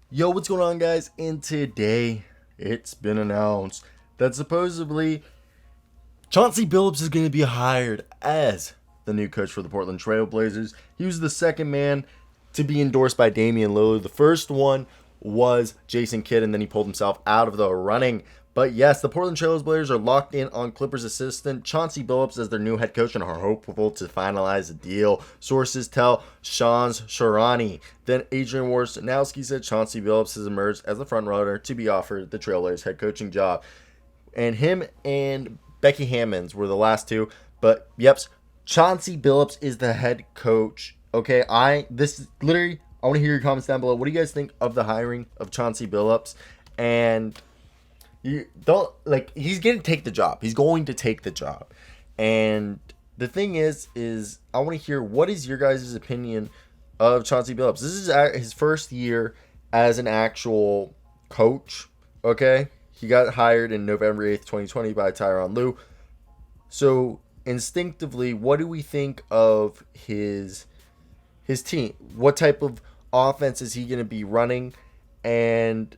Yo, what's going on, guys? And today, it's been announced that supposedly Chauncey Billups is going to be hired as the new coach for the Portland Trailblazers. He was the second man to be endorsed by Damian Lillard. The first one was Jason Kidd, and then he pulled himself out of the running. But yes, the Portland Trailblazers are locked in on Clippers assistant Chauncey Billups as their new head coach and are hopeful to finalize the deal. Sources tell Shams Charania. Then Adrian Wojnarowski said Chauncey Billups has emerged as the frontrunner to be offered the Trailblazers head coaching job. And him and Becky Hammonds were the last two. But yep, Chauncey Billups is the head coach. Okay, this is literally I want to hear your comments down below. What do you guys think of the hiring of Chauncey Billups? And you don't like he's going to take the job. He's going to take the job. And the thing is I want to hear what is your guys' opinion of Chauncey Billups. This is his first year as an actual coach. Okay, he got hired in November 8th, 2020 by Tyronn Lue. So instinctively, what do we think of his team? What type of offense is he going to be running? And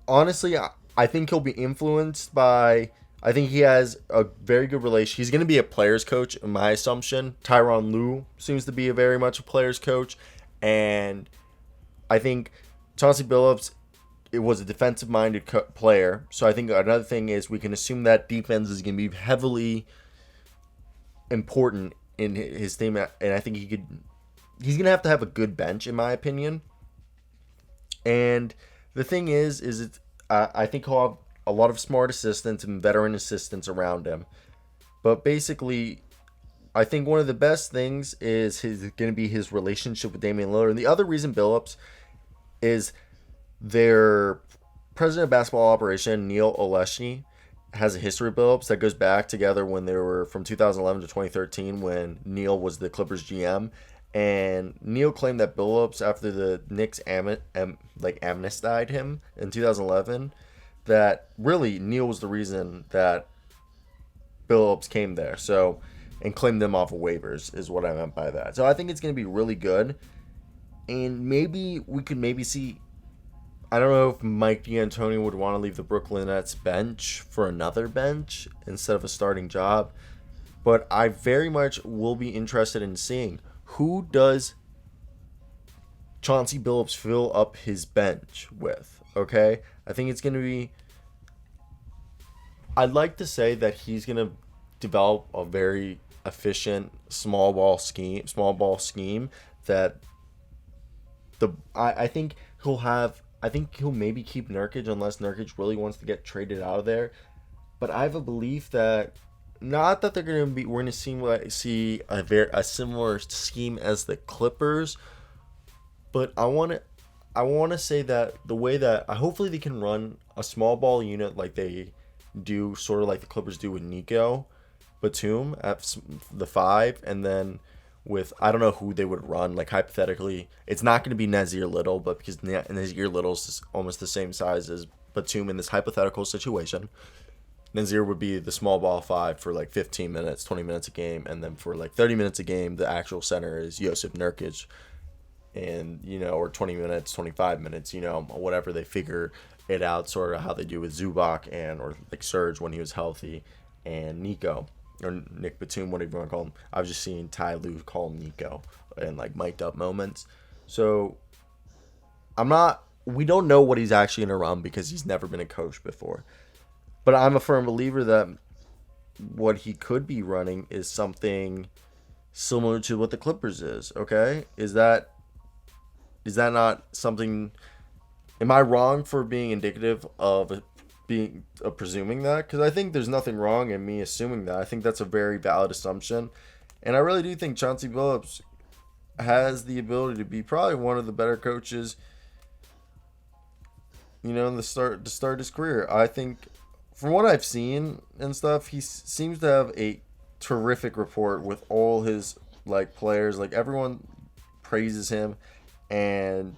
honestly, I think he'll be influenced by. I think he has a very good relation. He's going to be a player's coach, in my assumption. Tyronn Lue seems to be very much a player's coach, and I think Chauncey Billups it was a defensive-minded player. So I think another thing is we can assume that defense is going to be heavily important in his team, and I think he's going to have a good bench, in my opinion. And the thing is I think he'll have a lot of smart assistants and veteran assistants around him. But basically, I think one of the best things is going to be his relationship with Damian Lillard. And the other reason Billups is their president of basketball operation, Neil Oleshny, has a history of Billups that goes back together when they were from 2011 to 2013 when Neil was the Clippers GM. And Neil claimed that Billups, after the Knicks amnestied him in 2011, that really Neil was the reason that Billups came there. So, and claimed them off of waivers is what I meant by that. So I think it's going to be really good. And maybe we could see. I don't know if Mike D'Antoni would want to leave the Brooklyn Nets bench for another bench instead of a starting job. But I very much will be interested in seeing who does Chauncey Billups fill up his bench with. Okay? I think it's going to be. I'd like to say that he's going to develop a very efficient small ball scheme that I think he'll maybe keep Nurkic unless Nurkic really wants to get traded out of there. But I have a belief that not that we're going to see a similar scheme as the Clippers, but I want to say that the way that hopefully they can run a small ball unit like they do, sort of like the Clippers do with Nico Batum at the 5, and then with I don't know who they would run. Like hypothetically, it's not going to be Nazir Little, but because Nazir Little is almost the same size as Batum in this hypothetical situation, Nazir would be the small ball 5 for like 15 minutes, 20 minutes a game, and then for like 30 minutes a game, the actual center is Josip Nurkic, and or 20 minutes, 25 minutes, whatever they figure it out, sort of how they do with Zubac or like Serge when he was healthy, and Nico. Or Nick Batum, whatever you want to call him. I was just seeing Ty Lue call him Nico in like mic'd up moments. So we don't know what he's actually going to run because he's never been a coach before. But I'm a firm believer that what he could be running is something similar to what the Clippers is. Okay, is that not something? Am I wrong for being indicative of presuming that? Because I think there's nothing wrong in me assuming that. I think that's a very valid assumption, and I really do think Chauncey Billups has the ability to be probably one of the better coaches, in to start his career. I think from what I've seen and stuff, he seems to have a terrific rapport with all his players. Like everyone praises him, and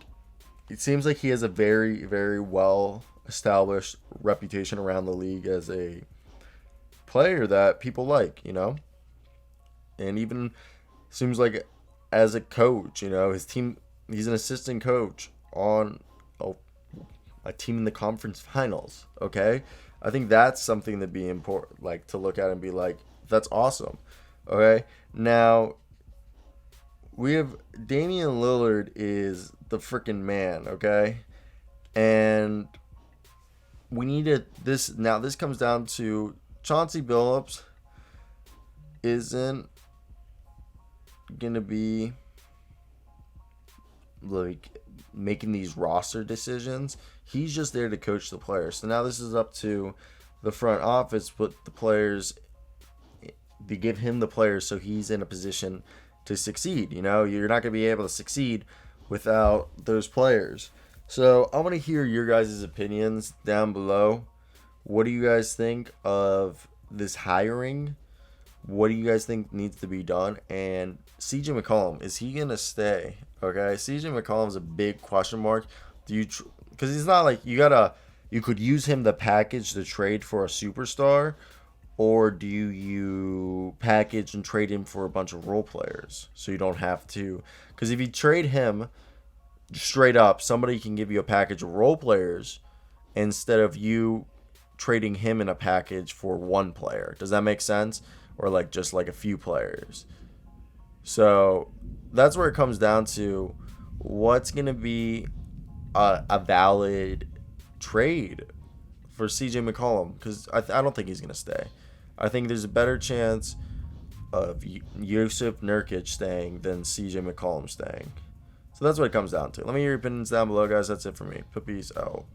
it seems like he has a very, very well established reputation around the league as a player that people like. And even seems like as a coach, his team, he's an assistant coach on a a team in the conference finals. Okay, I think that's something to be important, like to look at and be like, that's awesome. Okay, now we have Damian Lillard is the freaking man. Okay, and we needed this now. This comes down to Chauncey Billups isn't gonna be like making these roster decisions. He's just there to coach the players. So now this is up to the front office, put the players, to give him the players so he's in a position to succeed. You know, you're not going to be able to succeed without those players. So I want to hear your guys' opinions down below. What do you guys think of this hiring? What do you guys think needs to be done? And CJ McCollum, is he going to stay? Okay, CJ McCollum's a big question mark. Do you, because he's not like you could use him the package to trade for a superstar, or do you package and trade him for a bunch of role players so you don't have to? Because if you trade him straight up, somebody can give you a package of role players instead of you trading him in a package for one player. Does that make sense? Or like just like a few players. So that's where it comes down to what's going to be a valid trade for CJ McCollum, because I don't think he's going to stay. I think there's a better chance of Yusuf Nurkic staying than CJ McCollum staying. So that's what it comes down to. Let me hear your opinions down below, guys. That's it for me. Peace out.